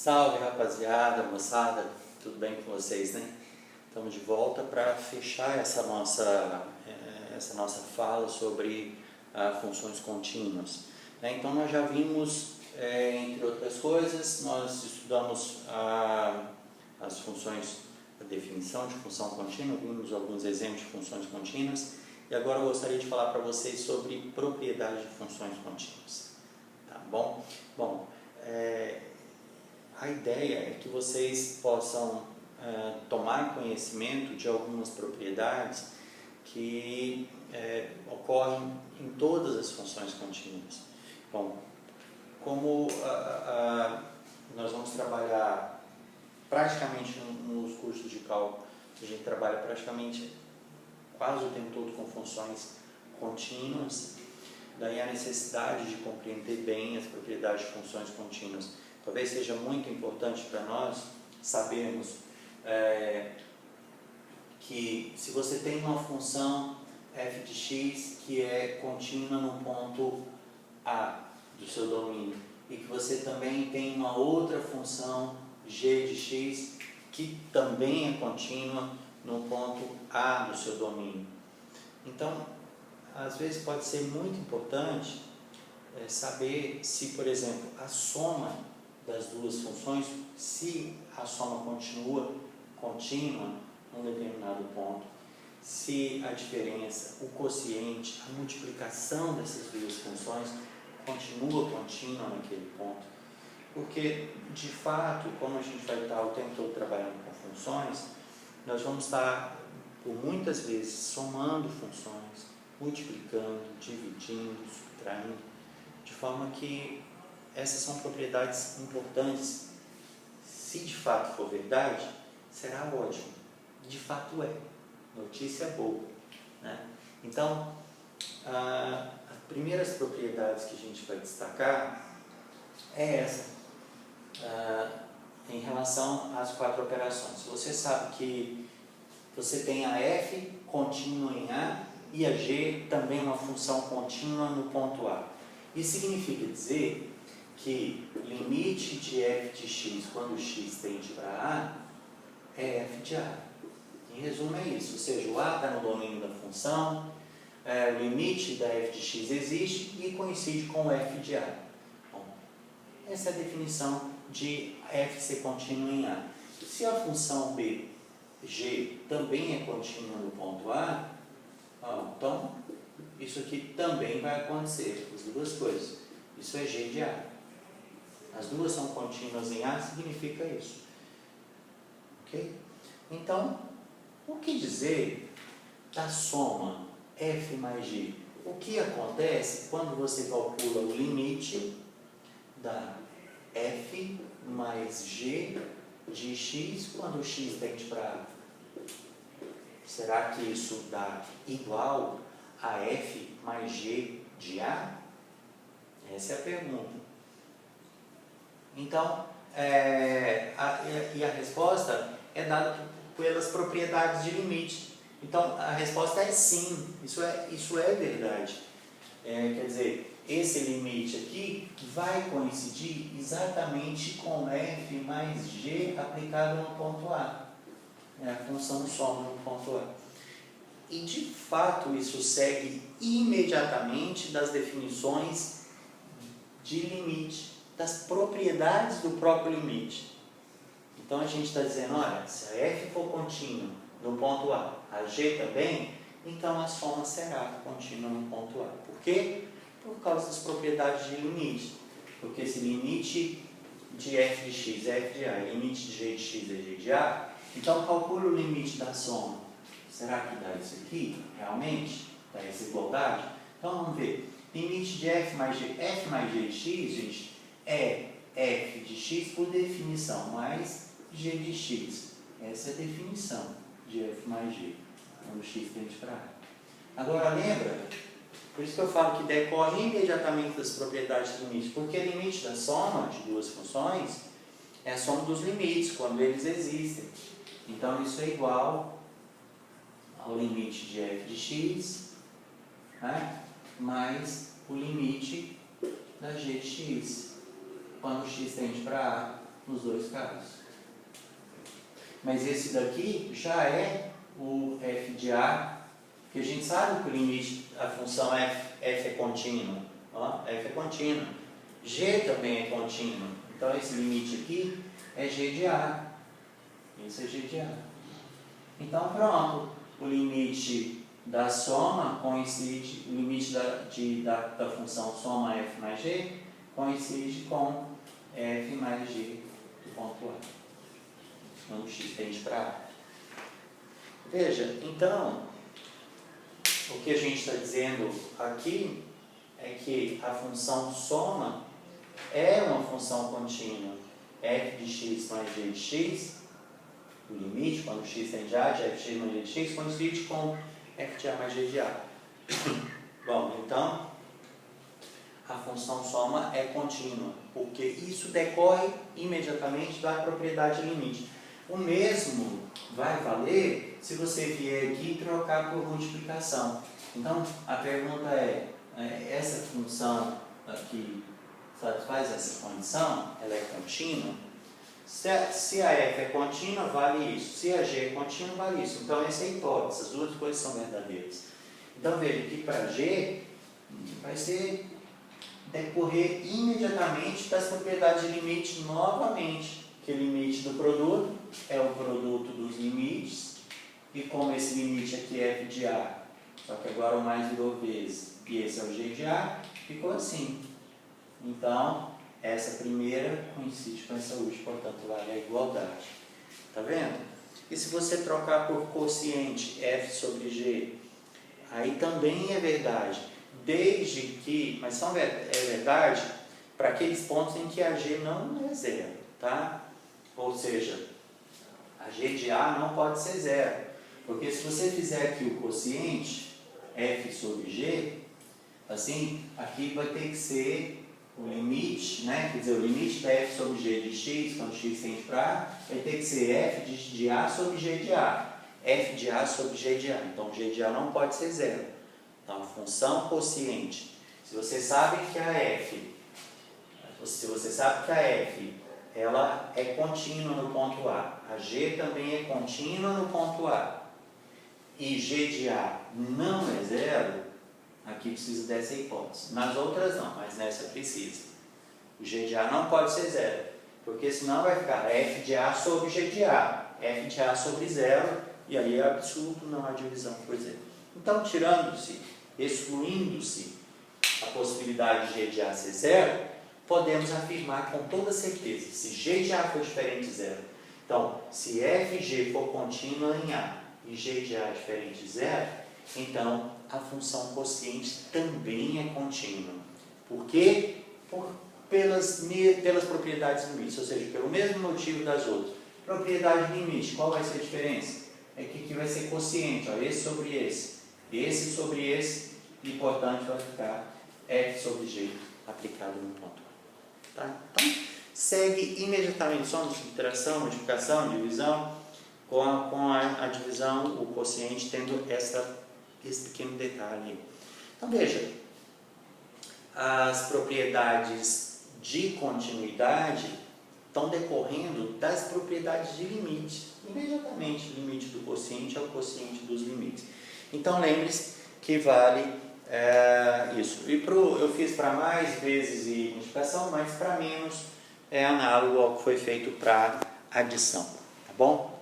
Salve rapaziada, moçada, tudo bem com vocês, né? Estamos de volta para fechar essa nossa fala sobre funções contínuas. Então nós já vimos, entre outras coisas, nós estudamos as funções, a definição de função contínua, vimos alguns exemplos de funções contínuas e agora eu gostaria de falar para vocês sobre propriedades de funções contínuas, tá bom? Bom, a ideia é que vocês possam tomar conhecimento de algumas propriedades que ocorrem em todas as funções contínuas. Bom, como nós vamos trabalhar praticamente nos cursos de cálculo, a gente trabalha praticamente quase o tempo todo com funções contínuas, daí a necessidade de compreender bem as propriedades de funções contínuas. Talvez seja muito importante para nós sabermos que se você tem uma função f de x que é contínua no ponto A do seu domínio e que você também tem uma outra função g de x que também é contínua no ponto A do seu domínio. Então, às vezes pode ser muito importante saber se, por exemplo, a soma das duas funções, se a soma continua contínua num determinado ponto, se a diferença, o quociente, a multiplicação dessas duas funções continua contínua naquele ponto. Porque, de fato, como a gente vai estar o tempo todo trabalhando com funções, nós vamos estar, por muitas vezes, somando funções, multiplicando, dividindo, subtraindo, de forma que essas são propriedades importantes. Se de fato for verdade, será ótimo. De fato é. Notícia boa, né? Então, as primeiras propriedades que a gente vai destacar é essa, em relação às quatro operações. Você sabe que você tem a f contínua em A e a g também uma função contínua no ponto A. Isso significa dizer que limite de f de x quando x tende para A é f de A. Em resumo é isso, ou seja, o A está no domínio da função, o limite da f de x existe e coincide com o f de A. Bom, essa é a definição de f ser contínua em A. Se a função b, g, também é contínua no ponto A, então isso aqui também vai acontecer, as duas coisas. Isso é g de A. As duas são contínuas em A, significa isso. Ok? Então, o que dizer da soma f mais g? O que acontece quando você calcula o limite da f mais g de x quando x tende para A? Será que isso dá igual a f mais g de A? Essa é a pergunta. Então, a resposta é dada pelas propriedades de limite. Então, a resposta é sim, isso é verdade. Quer dizer, esse limite aqui vai coincidir exatamente com f mais g aplicado no ponto A. A função soma no ponto A. E, de fato, isso segue imediatamente das definições de limite, das propriedades do próprio limite. Então a gente está dizendo, olha, se a f for contínua no ponto A, a g também, então a soma será contínua no ponto A. Por quê? Por causa das propriedades de limite. Porque se limite de f de x é f de A e limite de g de x é g de A, então calcula o limite da soma. Será que dá isso aqui, realmente? Dá essa igualdade? Então vamos ver. Limite de f mais g de x, gente, é f de x por definição, mais g de x. Essa é a definição de f mais g, quando x tende para A. Agora lembra, por isso que eu falo que decorre imediatamente das propriedades do limite, porque o limite da soma de duas funções é a soma dos limites, quando eles existem. Então isso é igual ao limite de f de x, né, mais o limite da g de x, quando x tende para A. nos dois casos. Mas esse daqui já é o f de A, que a gente sabe que o limite da função f é contínua. Ó, f é contínua. G também é contínuo. Então esse limite aqui é g de A. Esse é g de A. Então pronto. O limite da soma coincide, o limite da função soma f mais g coincide com f mais g do ponto A. Quando x tende para A. Veja, então, o que a gente está dizendo aqui é que a função soma é uma função contínua. F de x mais g de x, o limite, quando x tende a A, de f de x mais g de x, coincide com f de A mais g de A. Bom, então, a função soma é contínua, porque isso decorre imediatamente da propriedade limite. O mesmo vai valer se você vier aqui e trocar por multiplicação. Então, a pergunta é, essa função aqui satisfaz essa condição? Ela é contínua? Se a f é contínua, vale isso. Se a g é contínua, vale isso. Então, essa é a hipótese. As duas coisas são verdadeiras. Então, veja que para g vai ser decorrer imediatamente das propriedades de limite novamente. Que o limite do produto é o produto dos limites, e como esse limite aqui é f de A, só que agora o mais virou vezes, e esse é o g de A, ficou assim. Então, essa primeira coincide com essa última, portanto, vale a igualdade. Tá vendo? E se você trocar por quociente f sobre g, aí também é verdade, desde que, mas é verdade para aqueles pontos em que a g não é zero, tá? Ou seja, a g de A não pode ser zero, porque se você fizer aqui o quociente f sobre g, assim, aqui vai ter que ser o limite, né? Quer dizer, o limite da f sobre g de x, quando x tende para A, vai ter que ser f de A sobre g de A, f de A sobre g de A. Então, g de A não pode ser zero. Então, a função quociente, se você sabe que a f ela é contínua no ponto A. A G também é contínua no ponto A. E G de A não é zero, aqui precisa dessa hipótese. Nas outras não, mas nessa precisa. O G de A não pode ser zero, porque senão vai ficar F de A sobre G de A. F de A sobre zero, e aí é absurdo, não há divisão por zero. Então, tirando-se, excluindo-se a possibilidade de G de A ser zero, podemos afirmar com toda certeza, se g de A for diferente de zero. Então, se f de g for contínua em A e g de A é diferente de zero, então a função quociente também é contínua. Por quê? Pelas propriedades limites, ou seja, pelo mesmo motivo das outras. Propriedade limite, qual vai ser a diferença? É que aqui vai ser quociente, ó, esse sobre esse sobre esse, e portanto vai ficar f sobre g aplicado no ponto. Tá? Então, segue imediatamente só subtração, multiplicação, divisão, com a divisão, o quociente tendo esse pequeno detalhe. Então, veja, as propriedades de continuidade estão decorrendo das propriedades de limite. Imediatamente, o limite do quociente é o quociente dos limites. Então, lembre-se que vale isso. E eu fiz para mais vezes e multiplicação, mas para menos é análogo ao que foi feito para adição. Tá bom?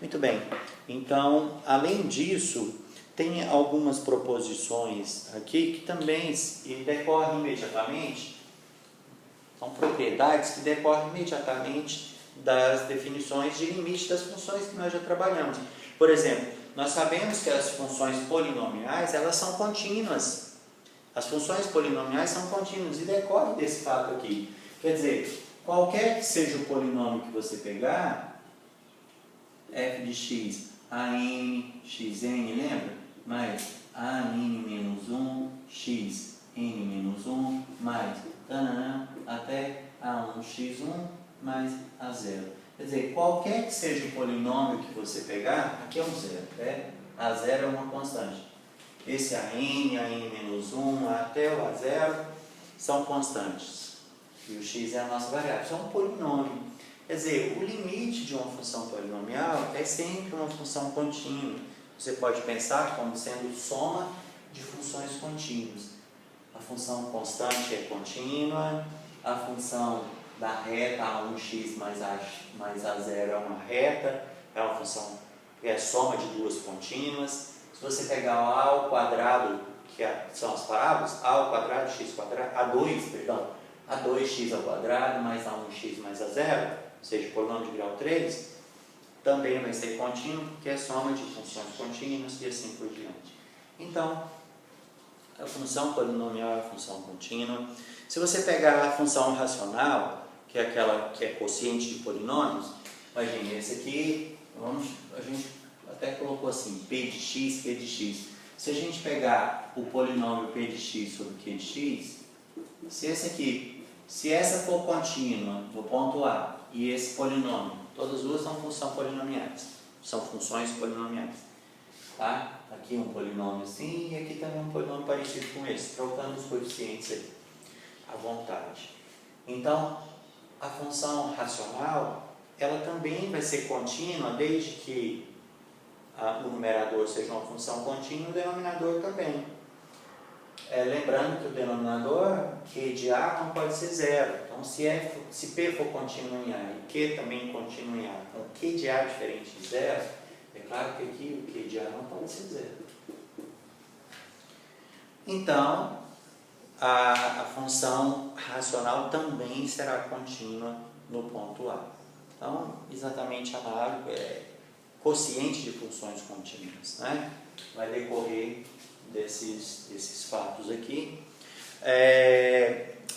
Muito bem. Então, além disso, tem algumas proposições aqui que também decorrem imediatamente, são propriedades que decorrem imediatamente das definições de limite das funções que nós já trabalhamos. Por exemplo, nós sabemos que as funções polinomiais, elas são contínuas. As funções polinomiais são contínuas e decorrem desse fato aqui. Quer dizer, qualquer que seja o polinômio que você pegar, f de x, an, xn, lembra? Mais an menos 1, x, n menos 1, mais até a1x1 mais a0. Quer dizer, qualquer que seja o polinômio que você pegar, aqui é um zero, né? A0 é uma constante. Esse an menos 1 até o a0 são constantes. E o x é a nossa variável. Isso é um polinômio. Quer dizer, o limite de uma função polinomial é sempre uma função contínua. Você pode pensar como sendo soma de funções contínuas. A função constante é contínua, a função da reta A1x mais A0 é uma reta, é uma função que é soma de duas contínuas. Se você pegar o A ao quadrado, que são as parábolas, A ao quadrado, x quadrado, A2x ao quadrado mais A1x mais A0, ou seja, polinômio de grau 3, também vai ser contínuo, porque é soma de funções contínuas e assim por diante. Então, a função polinomial é a função contínua. Se você pegar a função racional, que é aquela que é quociente de polinômios, imagine, esse aqui, a gente até colocou assim, P de x, Q de x. Se a gente pegar o polinômio P de x sobre Q de x, se essa for contínua no ponto A e esse polinômio, todas as duas são funções polinomiais. Tá? Aqui um polinômio assim e aqui também um polinômio parecido com esse, trocando os coeficientes aí, à vontade. Então, a função racional, ela também vai ser contínua desde que o numerador seja uma função contínua e o denominador também. Lembrando que o denominador, Q de A, não pode ser zero. Então, se P for contínuo em A e Q também contínuo em A, com Q de A diferente de zero, é claro que aqui o Q de A não pode ser zero. Então, a função racional também será contínua no ponto A. Então, exatamente análogo, quociente de funções contínuas, né? Vai decorrer desses fatos aqui.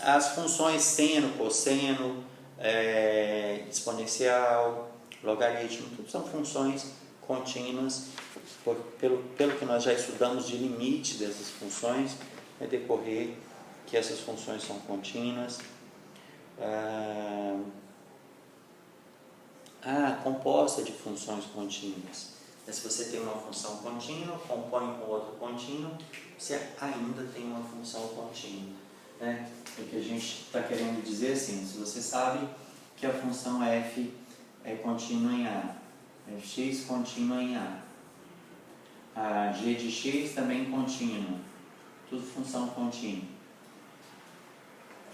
As funções seno, cosseno, exponencial, logaritmo, tudo são funções contínuas. Pelo que nós já estudamos de limite dessas funções, vai decorrer que essas funções são contínuas. Composta de funções contínuas. Se você tem uma função contínua, compõe com outra contínua, você ainda tem uma função contínua. Né? O que a gente está querendo dizer assim, se você sabe que a função f é contínua em A, fx contínua em a g de x também contínua, tudo função contínua.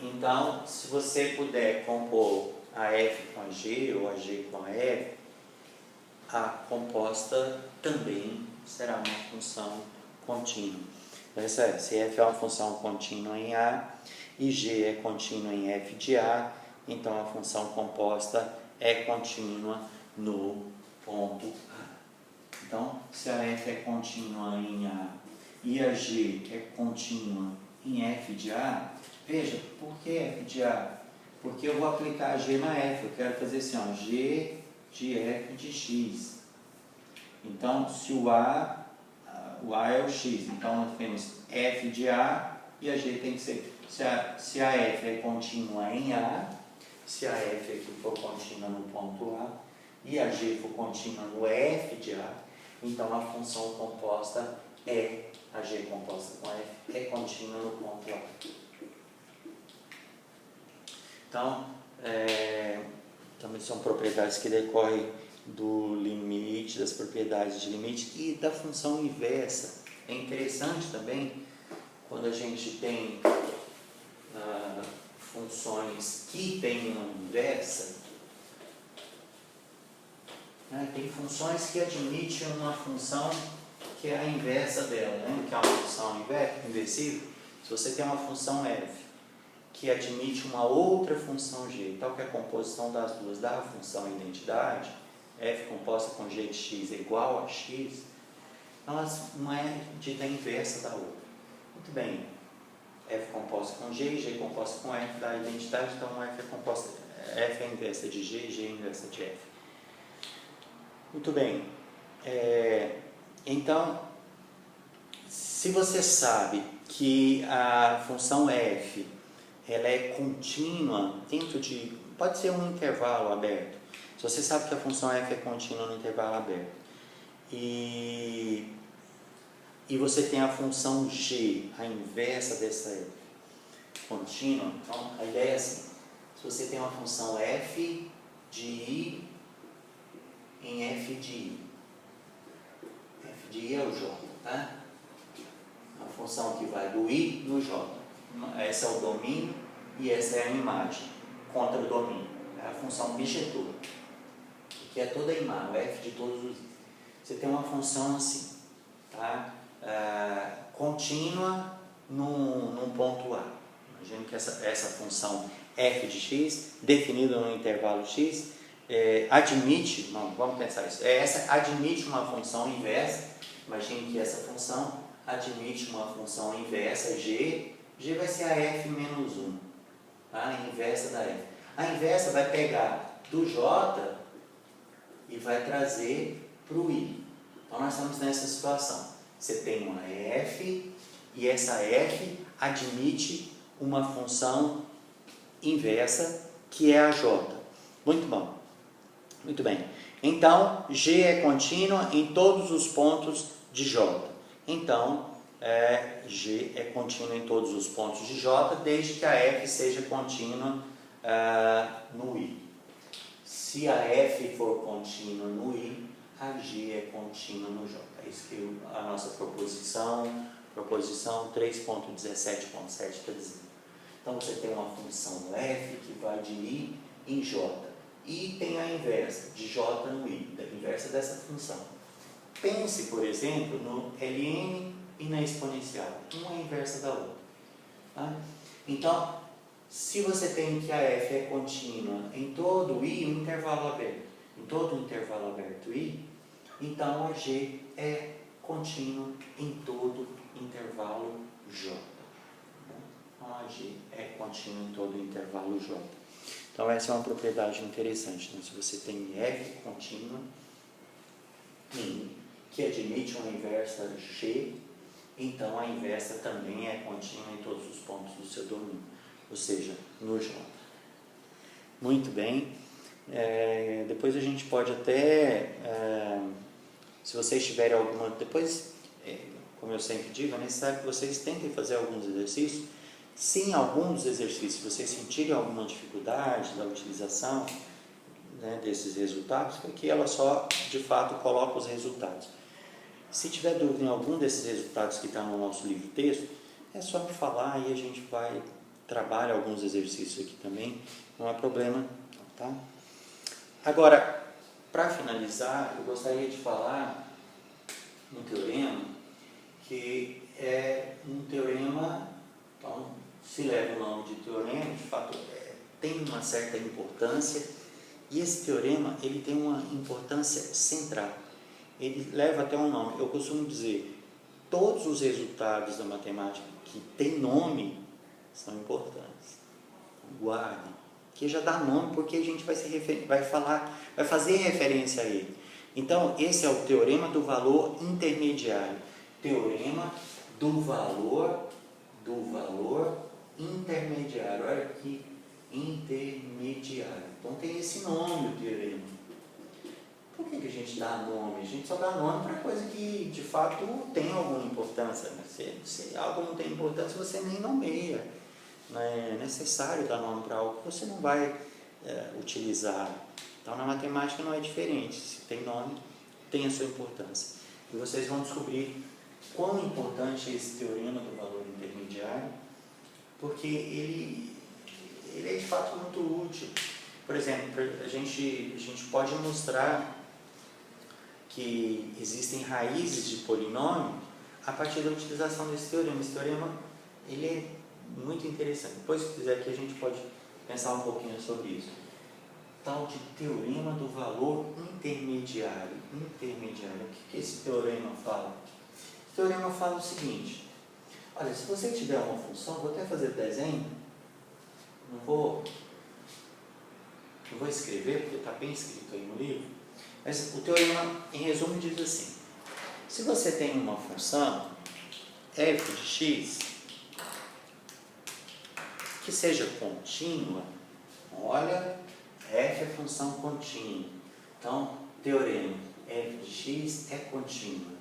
Então, se você puder compor a f com a g ou a g com a f, a composta também será uma função contínua. Se f é uma função contínua em A e g é contínua em f de A, então a função composta é contínua no ponto A. Então, se a f é contínua em A e a g é contínua em f de A, veja, por que f de A? Porque eu vou aplicar g na f, eu quero fazer assim, g de f de x. Então, se o A é o x, então nós temos f de A e a g tem que ser, se a f é contínua em A, se a f aqui for contínua no ponto A e a g for contínua no f de A, então a função composta a g composta com f é contínua no ponto A. Então, também são propriedades que decorrem do limite, das propriedades de limite e da função inversa. É interessante também quando a gente tem funções que têm uma inversa, né? Tem funções que admitem uma função que é a inversa dela, né? Que é uma função inversível. Se você tem uma função f que admite uma outra função g, tal que a composição das duas dá a função identidade, f composta com g de x é igual a x, uma é dita inversa da outra. Muito bem, f composta com g composta com f dá a identidade, então f é inversa de g é inversa de f. Muito bem, então, se você sabe que a função f ela é contínua dentro de, pode ser um intervalo aberto. Se você sabe que a função f é contínua no intervalo aberto e você tem a função g, a inversa dessa f, contínua, então a ideia é assim, se você tem uma função f de e essa é a imagem contra o domínio. É a função bijetor, que é toda a imagem, o f de todos os i. Você tem uma função assim, tá? Contínua num ponto A. Imagina que essa função f de x, definida no intervalo x, admite, não, vamos pensar isso, essa admite uma função inversa. Imagine que essa função admite uma função inversa g vai ser a f menos 1, tá? A inversa da f. A inversa vai pegar do j e vai trazer para o i. Então nós estamos nessa situação. Você tem uma f e essa f admite uma função inversa que é a j. Muito bom. Muito bem. Então, g é contínua em todos os pontos de j. Então, g é contínua em todos os pontos de j, desde que a f seja contínua no i. Se a f for contínua no i, a g é contínua no j. É isso que a nossa proposição 3.17.7 está dizendo. Então, você tem uma função f que vai de i em j. E tem a inversa, de j no i, a inversa dessa função. Pense, por exemplo, no ln e na exponencial. Uma é inversa da outra. Tá? Então, se você tem que a f é contínua em todo o i, um intervalo aberto, em todo o intervalo aberto i, então a g é contínua em todo o intervalo j. Então, a g é contínua em todo o intervalo j. Então, essa é uma propriedade interessante, né? Se você tem f contínua que admite uma inversa g, então a inversa também é contínua em todos os pontos do seu domínio, ou seja, no j. Muito bem. Depois a gente pode até, se vocês tiverem alguma... Depois, como eu sempre digo, é necessário que vocês tentem fazer alguns exercícios. Se em alguns exercícios vocês sentirem alguma dificuldade da utilização, né, desses resultados, porque ela só, de fato, coloca os resultados. Se tiver dúvida em algum desses resultados que está no nosso livro-texto, é só me falar e a gente vai trabalhar alguns exercícios aqui também, não há problema, tá? Agora, para finalizar, eu gostaria de falar um teorema que é um teorema, então, se leva o nome de teorema, de fato, tem uma certa importância, e esse teorema ele tem uma importância central. Ele leva até um nome. Eu costumo dizer, todos os resultados da matemática que tem nome são importantes. Guardem, que já dá nome porque a gente vai fazer referência a ele. Então, esse é o teorema do valor intermediário. Teorema do valor intermediário. Olha aqui, intermediário. Então tem esse nome, o teorema. Por que a gente dá nome? A gente só dá nome para coisa que de fato tem alguma importância. Né? Se algo não tem importância, você nem nomeia. Não é necessário dar nome para algo que você não vai utilizar. Então na matemática não é diferente. Se tem nome, tem a sua importância. E vocês vão descobrir quão importante é esse teorema do valor intermediário, porque ele é de fato muito útil. Por exemplo, a gente pode mostrar que existem raízes de polinômio a partir da utilização desse teorema. Esse teorema ele é muito interessante. Depois, se quiser, aqui a gente pode pensar um pouquinho sobre isso. Tal de teorema do valor intermediário. O que esse teorema fala? Esse teorema fala o seguinte: olha, se você tiver uma função, vou até fazer desenho, não vou escrever, porque está bem escrito aí no livro, mas o teorema, em resumo, diz assim: se você tem uma função f de x que seja contínua, olha, f é função contínua. Então, teorema, f de x é contínua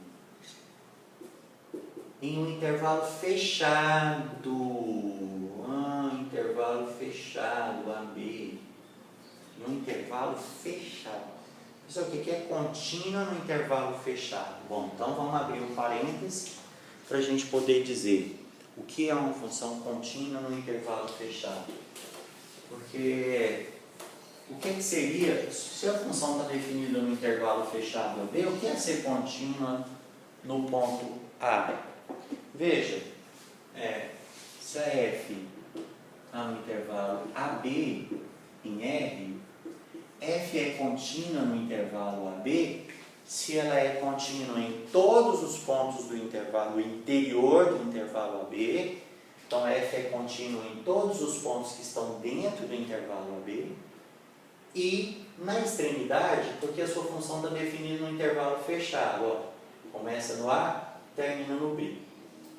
em um intervalo fechado, intervalo fechado, AB, em um intervalo fechado. Pessoal, o que é contínua no intervalo fechado? Bom, então vamos abrir um parênteses para a gente poder dizer o que é uma função contínua no intervalo fechado. Porque o que seria, se a função está definida no intervalo fechado AB, o que é ser contínua no ponto A? Veja, se a f está no intervalo AB em R, f é contínua no intervalo AB se ela é contínua em todos os pontos do intervalo interior do intervalo AB. Então, f é contínua em todos os pontos que estão dentro do intervalo AB. E na extremidade, porque a sua função está definida no intervalo fechado. Ó, começa no A, termina no B.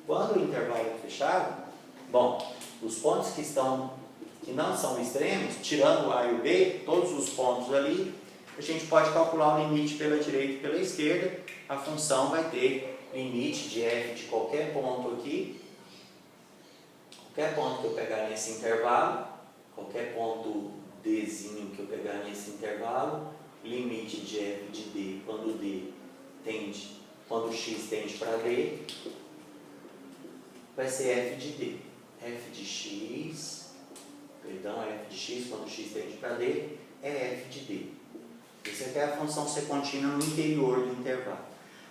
Quando o intervalo é fechado, bom, os pontos que não são extremos, tirando o A e o B, todos os pontos ali, a gente pode calcular o limite pela direita e pela esquerda. A função vai ter limite de f de qualquer ponto aqui, qualquer ponto que eu pegar nesse intervalo, qualquer ponto Dzinho que eu pegar nesse intervalo, limite de f de D quando x tende para D, vai ser f de D. F de x quando x tende para D, é f de D. Isso aqui é a função ser contínua no interior do intervalo.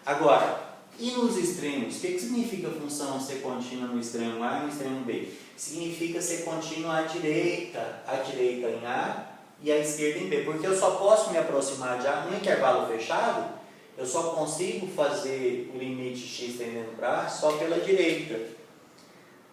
Agora, e nos extremos? O que significa a função ser contínua no extremo A e no extremo B? Significa ser contínua à direita em A e à esquerda em B. Porque eu só posso me aproximar de A no intervalo fechado, eu só consigo fazer o limite x tendendo para A só pela direita.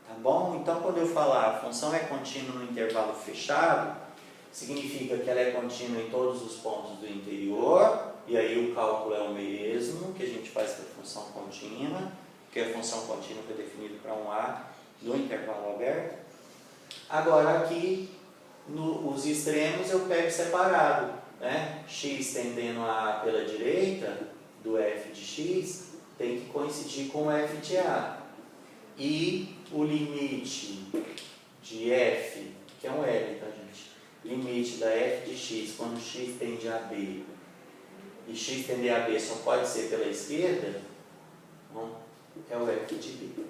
Tá bom? Então, quando eu falar a função é contínua no intervalo fechado, significa que ela é contínua em todos os pontos do interior, e aí o cálculo é o mesmo que a gente faz para a função contínua, porque a função contínua foi definida para um A no intervalo aberto. Agora aqui, os extremos eu pego separado, né? X tendendo a A pela direita, do f de x, tem que coincidir com o f de A. E o limite de f, que é um L, tá gente? Limite da f de x quando x tende a B e x tende a B só pode ser pela esquerda, bom, é o f de B.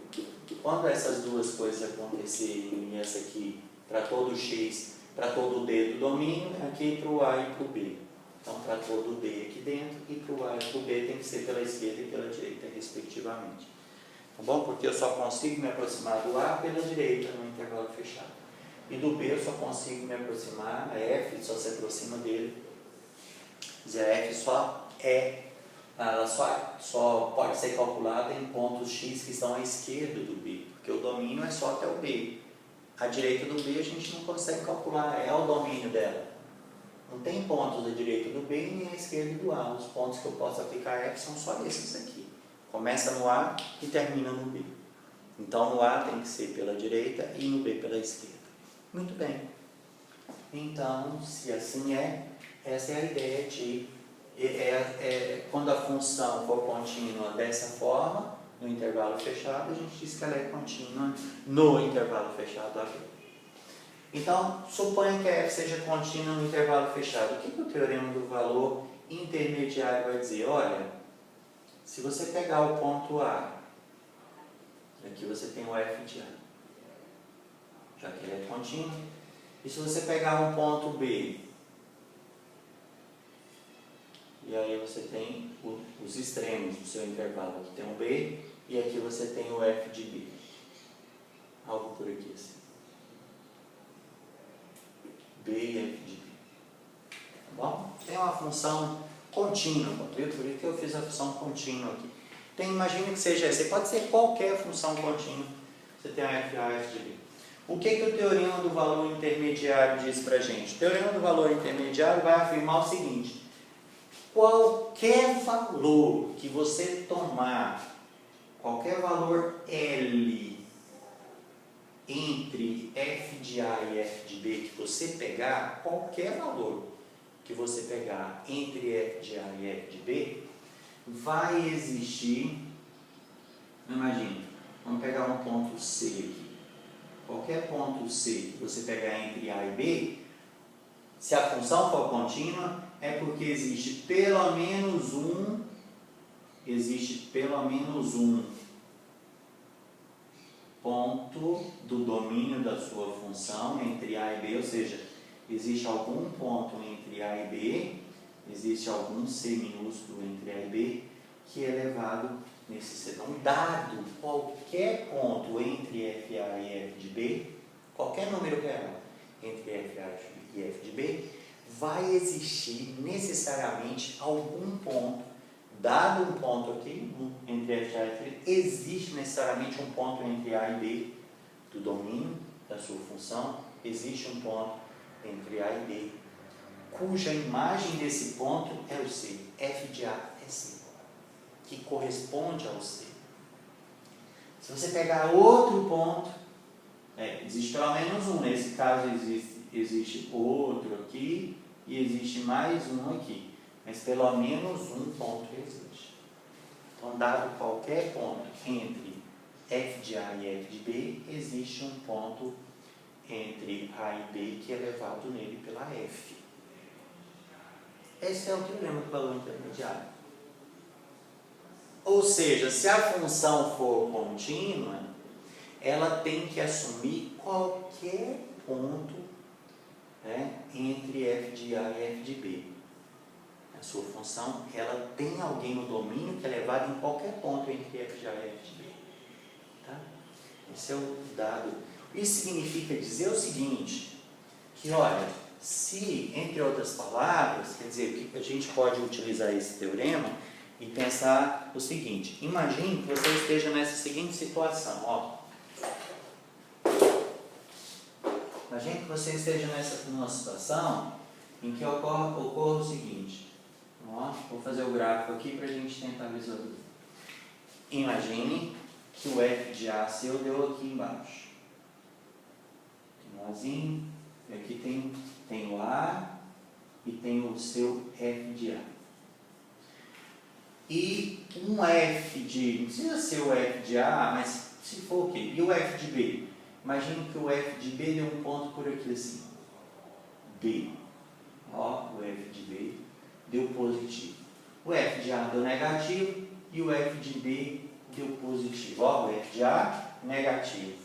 Quando essas duas coisas acontecerem, e essa aqui para todo x, para todo D do domínio, aqui para o A e para o B. Então, para todo D aqui dentro e para o A e para o B tem que ser pela esquerda e pela direita, respectivamente. Tá bom? Porque eu só consigo me aproximar do A pela direita no intervalo fechado. E do B eu só consigo me aproximar, a F só se aproxima dele. Quer dizer, a F ela só pode ser calculada em pontos X que estão à esquerda do B, porque o domínio é só até o B. A direita do B a gente não consegue calcular, é o domínio dela. Não tem pontos à direita do B nem à esquerda do A. Os pontos que eu posso aplicar F são só esses aqui. Começa no A e termina no B. Então no A tem que ser pela direita e no B pela esquerda. Muito bem. Então, se assim essa é a ideia de quando a função for contínua dessa forma, no intervalo fechado, a gente diz que ela é contínua no intervalo fechado AB. Então, suponha que a f seja contínua no intervalo fechado. O que o teorema do valor intermediário vai dizer? Olha, se você pegar o ponto A, aqui você tem o f de A, já que ele é contínuo. E se você pegar um ponto B, e aí você tem os extremos do seu intervalo. Aqui tem um B e aqui você tem o f de B. Algo por aqui assim. B e f de B. Tá bom? Tem uma função contínua, viu? Por isso que eu fiz a função contínua aqui. Então, imagine que seja essa. Pode ser qualquer função contínua. Você tem a f de A e f de B. O que o teorema do valor intermediário diz para a gente? O teorema do valor intermediário vai afirmar o seguinte: qualquer valor que você tomar, qualquer valor L entre f de A e f de B que você pegar, qualquer valor que você pegar entre f de A e f de B, vai existir, imagina, vamos pegar um ponto C aqui. Qualquer ponto C que você pegar entre A e B, se a função for contínua, é porque existe pelo menos um ponto do domínio da sua função entre A e B, ou seja, existe algum ponto entre A e B, existe algum C minúsculo entre A e B, que é elevado nesse C. Então, dado qualquer ponto entre FA e F de B, qualquer número real entre FA e F de B, vai existir necessariamente algum ponto, dado um ponto aqui, entre FA e F de B, existe necessariamente um ponto entre A e B do domínio da sua função, existe um ponto entre A e B, cuja imagem desse ponto é o C. F de A é C, que corresponde ao C. Se você pegar outro ponto, existe pelo menos um, nesse caso existe outro aqui e existe mais um aqui, mas pelo menos um ponto existe. Então, dado qualquer ponto entre F de A e F de B, existe um ponto entre A e B que é levado nele pela F. Esse é o teorema do valor intermediário. Ou seja, se a função for contínua, ela tem que assumir qualquer ponto, né, entre F de A e F de B. A sua função, ela tem alguém no domínio que é levado em qualquer ponto entre F de A e F de B. Tá? Esse é o dado. Isso significa dizer o seguinte, que olha, se, entre outras palavras, quer dizer, a gente pode utilizar esse teorema e pensar o seguinte, imagine que você esteja nessa seguinte situação, ó. Imagine que você esteja numa situação em que ocorra o seguinte, ó, vou fazer o gráfico aqui para a gente tentar visualizar. Imagine que o F de A seu deu aqui embaixo. Tem um Azinho, e aqui tem o A e tem o seu F de A. E um F de, não precisa ser o F de A, mas se for o quê? E o F de B? Imagine que o F de B deu um ponto por aqui assim, B. Ó, o F de B deu positivo. O F de A deu negativo e o F de B deu positivo. Ó, o F de A negativo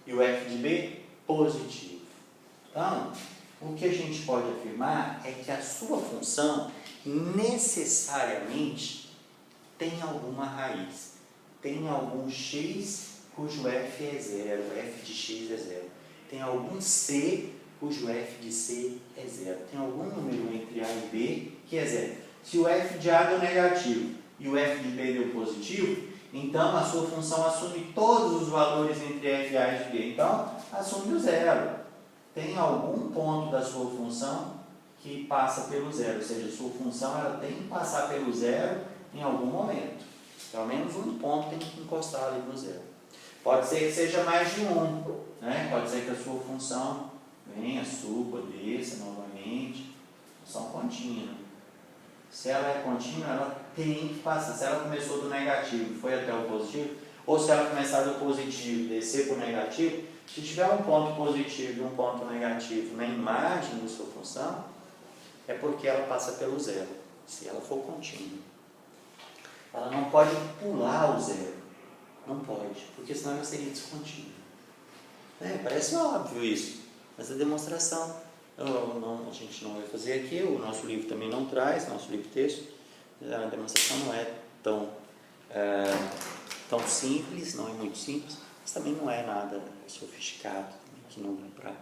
e o F de B positivo. Então, o que a gente pode afirmar é que a sua função necessariamente tem alguma raiz, tem algum x cujo f é zero, f de x é zero, tem algum c cujo f de c é zero, tem algum número entre A e B que é zero. Se o f de A deu negativo e o f de B deu positivo, então a sua função assume todos os valores entre f, A e f de B, então assume o zero. Tem algum ponto da sua função que passa pelo zero, ou seja, a sua função ela tem que passar pelo zero em algum momento. Pelo menos um ponto tem que encostar ali no zero. Pode ser que seja mais de um, né? Pode ser que a sua função venha, suba, desça novamente. Função contínua. Se ela é contínua, ela tem que passar. Se ela começou do negativo e foi até o positivo, ou se ela começar do positivo e descer para o negativo, se tiver um ponto positivo e um ponto negativo na imagem da sua função, é porque ela passa pelo zero, se ela for contínua. Ela não pode pular o zero. Não pode, porque senão ela seria descontínua. Parece óbvio isso, mas a demonstração a gente não vai fazer aqui, o nosso livro também não traz, nosso livro texto, a demonstração não é tão simples, não é muito simples, mas também não é nada sofisticado, que não dá para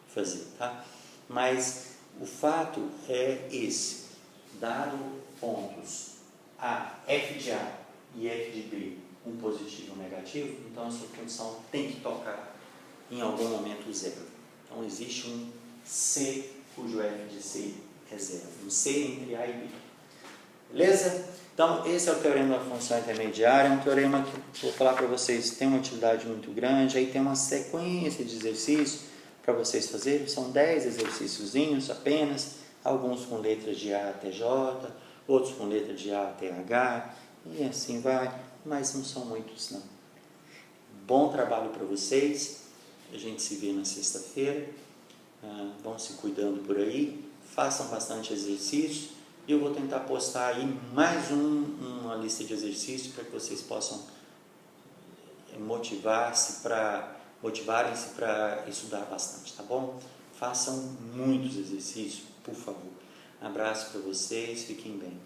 fazer, tá? Mas o fato é esse, dado pontos A, F de A e F de B, um positivo e um negativo, então a sua função tem que tocar em algum momento zero. Então existe um C cujo F de C é zero, um C entre A e B. Beleza? Então esse é o teorema da função intermediária, é um teorema que vou falar para vocês, tem uma utilidade muito grande, aí tem uma sequência de exercícios para vocês fazerem, são 10 exercíciozinhos apenas, alguns com letras de A até J, outros com letras de A até H, e assim vai, mas não são muitos não. Bom trabalho para vocês, a gente se vê na sexta-feira, vão se cuidando por aí, façam bastante exercício, e eu vou tentar postar aí mais uma lista de exercícios para que vocês possam motivarem-se para estudar bastante, tá bom? Façam muitos exercícios, por favor. Um abraço para vocês, fiquem bem.